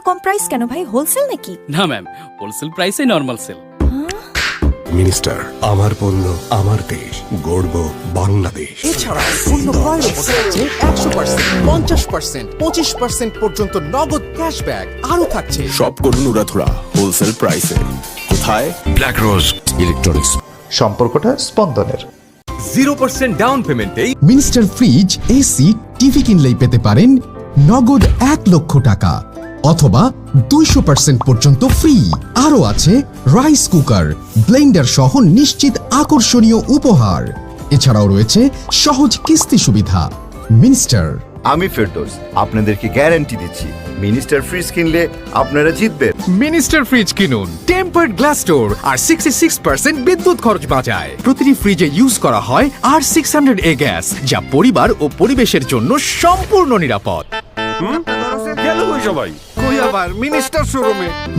কম price কেন ভাই? Wholesale নাকি? না ম্যাম, হোলসেল প্রাইসে নরমাল সেল। মিনিস্টার, আমার পণ্য আমার দেশ, গর্ব বাংলাদেশ। এছাড়া পণ্য ক্রয়ের উপর থাকছে 100%, 50%, 25% পর্যন্ত নগদ ক্যাশব্যাক। আরও থাকছে সব করুন উড়াধুরা হোলসেল প্রাইসে। কোথায়? Black Rose Electronics. সম্পর্কটা স্পন্দনের। 0% ডাউন পেমেন্টেই মিনিস্টার ফ্রিজ, এসি, টিভি কিনলেই পেতে পারেন নগদ 1 লক্ষ টাকা অথবা 200% পর্যন্ত ফ্রি। আরও আছে রাইস কুকার, ব্লেন্ডার সহ নিশ্চিত আকর্ষণীয় উপহার। এছাড়াও রয়েছে সহজ কিস্তি সুবিধা। মিনিস্টার। আমি ফেরদৌস আপনাদেরকে গ্যারান্টি দিচ্ছি, মিনিস্টার ফ্রিজ কিনলে আপনারা জিতবেন। মিনিস্টার ফ্রিজ কিনুন, টেম্পার্ড গ্লাস ডোর আর 66% বিদ্যুৎ খরচ বাঁচায়। প্রতিটি ফ্রিজে ইউজ করা হয় R600A গ্যাস, যা পরিবার ও পরিবেশের জন্য সম্পূর্ণ নিরাপদ।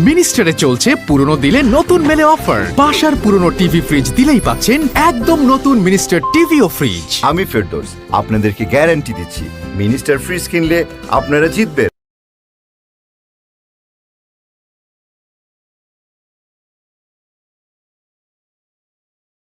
মিনিস্টারে চলছে পুরনো দিলে নতুন মেলে অফার। বাসার পুরনো টিভি ফ্রিজ দিলেই পাচ্ছেন একদম নতুন মিনিস্টার টিভি ও ফ্রিজ। আমি ফেরদৌস আপনাদেরকে গ্যারান্টি দিচ্ছি, মিনিস্টার ফ্রিজ কিনলে আপনারা জিতবেন।